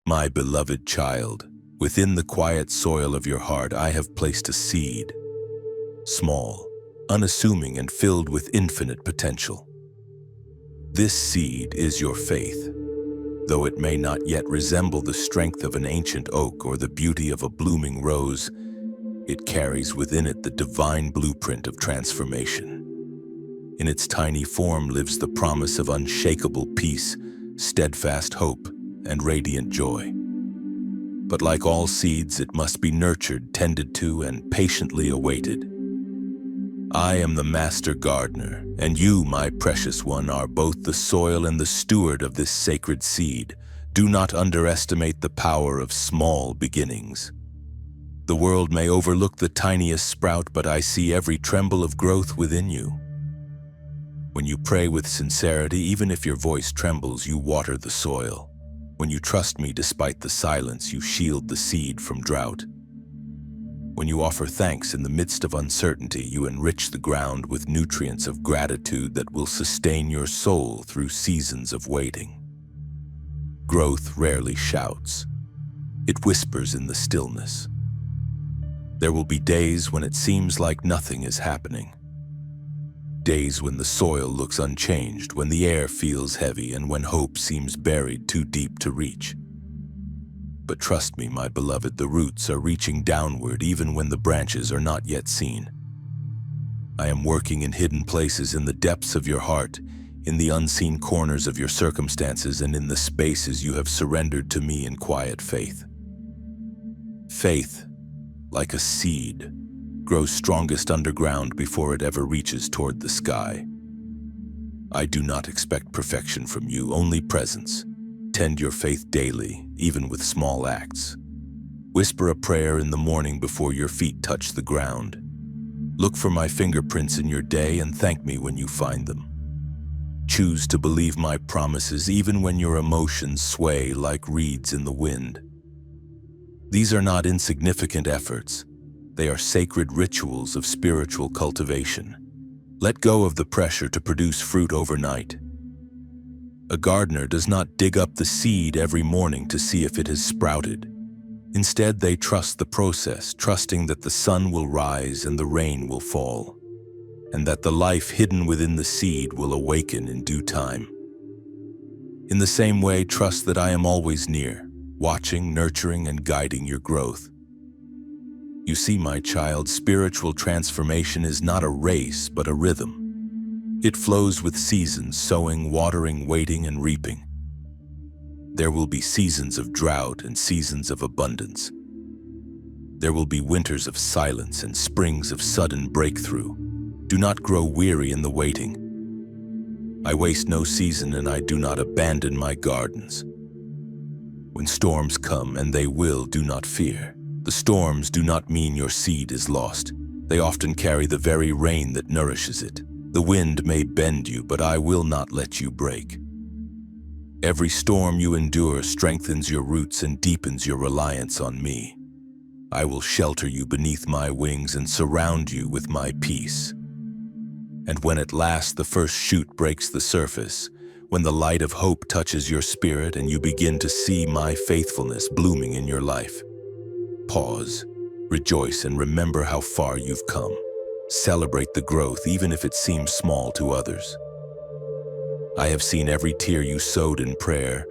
My beloved child, within the quiet soil of your heart I have placed a seed, small, unassuming, and filled with infinite potential. This seed is your faith. Though it may not yet resemble the strength of an ancient oak or the beauty of a blooming rose, it carries within it the divine blueprint of transformation. In its tiny form lives the promise of unshakable peace, steadfast hope, and radiant joy. But like all seeds, it must be nurtured, tended to, and patiently awaited. I am the master gardener, and you, my precious one, are both the soil and the steward of this sacred seed. Do not underestimate the power of small beginnings. The world may overlook the tiniest sprout, but I see every tremble of growth within you. When you pray with sincerity, even if your voice trembles, you water the soil. When you trust me despite the silence, you shield the seed from drought. When you offer thanks in the midst of uncertainty, you enrich the ground with nutrients of gratitude that will sustain your soul through seasons of waiting. Growth rarely shouts. It whispers in the stillness. There will be days when it seems like nothing is happening. Days when the soil looks unchanged, when the air feels heavy, and when hope seems buried too deep to reach. But trust me, my beloved, the roots are reaching downward even when the branches are not yet seen. I am working in hidden places in the depths of your heart, in the unseen corners of your circumstances, and in the spaces you have surrendered to me in quiet faith. Faith, like a seed, grows strongest underground before it ever reaches toward the sky. I do not expect perfection from you, only presence. Tend your faith daily, even with small acts. Whisper a prayer in the morning before your feet touch the ground. Look for my fingerprints in your day and thank me when you find them. Choose to believe my promises even when your emotions sway like reeds in the wind. These are not insignificant efforts. They are sacred rituals of spiritual cultivation. Let go of the pressure to produce fruit overnight. A gardener does not dig up the seed every morning to see if it has sprouted. Instead, they trust the process, trusting that the sun will rise and the rain will fall, and that the life hidden within the seed will awaken in due time. In the same way, trust that I am always near, watching, nurturing, and guiding your growth. You see, my child, spiritual transformation is not a race, but a rhythm. It flows with seasons, sowing, watering, waiting, and reaping. There will be seasons of drought and seasons of abundance. There will be winters of silence and springs of sudden breakthrough. Do not grow weary in the waiting. I waste no season, and I do not abandon my gardens. When storms come, and they will, do not fear. The storms do not mean your seed is lost. They often carry the very rain that nourishes it. The wind may bend you, but I will not let you break. Every storm you endure strengthens your roots and deepens your reliance on me. I will shelter you beneath my wings and surround you with my peace. And when at last the first shoot breaks the surface, when the light of hope touches your spirit and you begin to see my faithfulness blooming in your life, pause, rejoice, and remember how far you've come. Celebrate the growth, even if it seems small to others. I have seen every tear you sowed in prayer,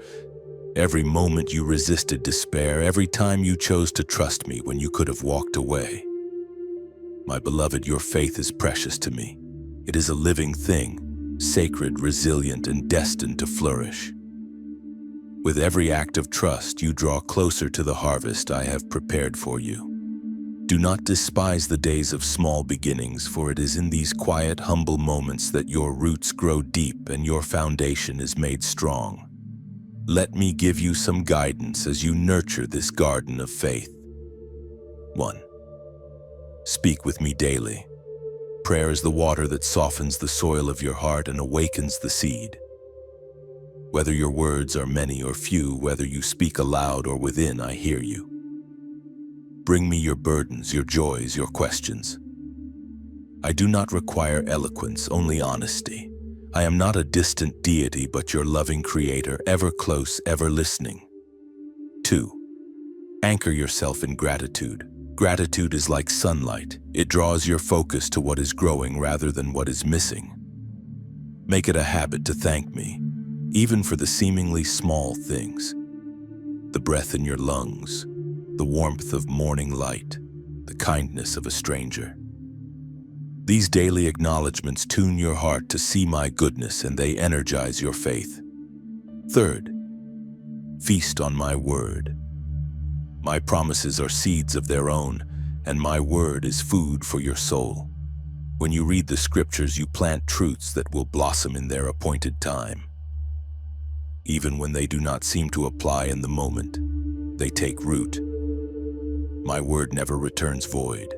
every moment you resisted despair, every time you chose to trust me when you could have walked away. My beloved, your faith is precious to me. It is a living thing, sacred, resilient, and destined to flourish. With every act of trust, you draw closer to the harvest I have prepared for you. Do not despise the days of small beginnings, for it is in these quiet, humble moments that your roots grow deep and your foundation is made strong. Let me give you some guidance as you nurture this garden of faith. 1. Speak with me daily. Prayer is the water that softens the soil of your heart and awakens the seed. Whether your words are many or few, whether you speak aloud or within, I hear you. Bring me your burdens, your joys, your questions. I do not require eloquence, only honesty. I am not a distant deity, but your loving creator, ever close, ever listening. 2. Anchor yourself in gratitude. Gratitude is like sunlight. It draws your focus to what is growing rather than what is missing. Make it a habit to thank me, even for the seemingly small things. The breath in your lungs, the warmth of morning light, the kindness of a stranger. These daily acknowledgments tune your heart to see my goodness, and they energize your faith. 3rd, feast on my word. My promises are seeds of their own, and my word is food for your soul. When you read the scriptures, you plant truths that will blossom in their appointed time. Even when they do not seem to apply in the moment, they take root. My word never returns void.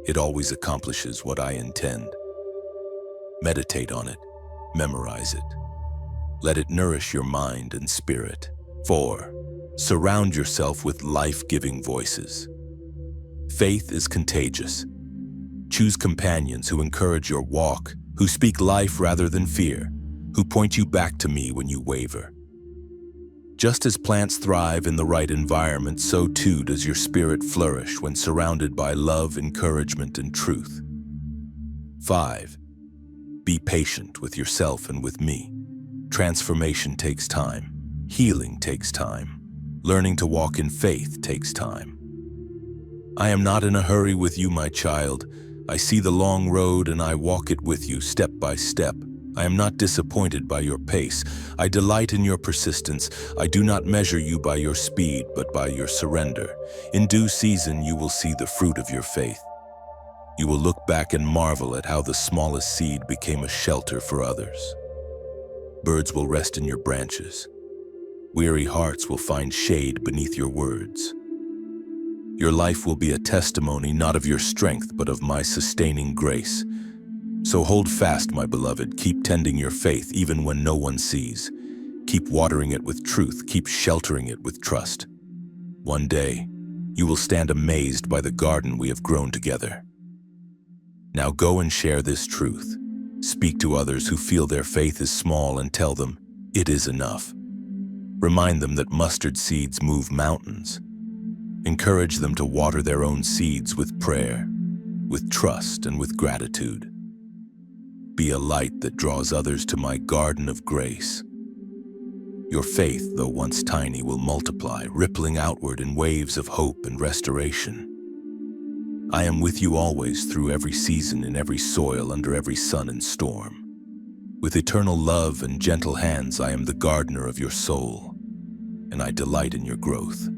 It always accomplishes what I intend. Meditate on it. Memorize it. Let it nourish your mind and spirit. 4. Surround yourself with life-giving voices. Faith is contagious. Choose companions who encourage your walk, who speak life rather than fear, who point you back to me when you waver. Just as plants thrive in the right environment, so too does your spirit flourish when surrounded by love, encouragement, and truth. 5. Be patient with yourself and with me. Transformation takes time. Healing takes time. Learning to walk in faith takes time. I am not in a hurry with you, my child. I see the long road and I walk it with you step by step. I am not disappointed by your pace. I delight in your persistence. I do not measure you by your speed, but by your surrender. In due season, you will see the fruit of your faith. You will look back and marvel at how the smallest seed became a shelter for others. Birds will rest in your branches. Weary hearts will find shade beneath your words. Your life will be a testimony not of your strength, but of my sustaining grace. So hold fast, my beloved. Keep tending your faith even when no one sees. Keep watering it with truth. Keep sheltering it with trust. One day, you will stand amazed by the garden we have grown together. Now go and share this truth. Speak to others who feel their faith is small and tell them, it is enough. Remind them that mustard seeds move mountains. Encourage them to water their own seeds with prayer, with trust, and with gratitude. Be a light that draws others to my garden of grace. Your faith, though once tiny, will multiply, rippling outward in waves of hope and restoration. I am with you always through every season, in every soil, under every sun and storm. With eternal love and gentle hands, I am the gardener of your soul, and I delight in your growth.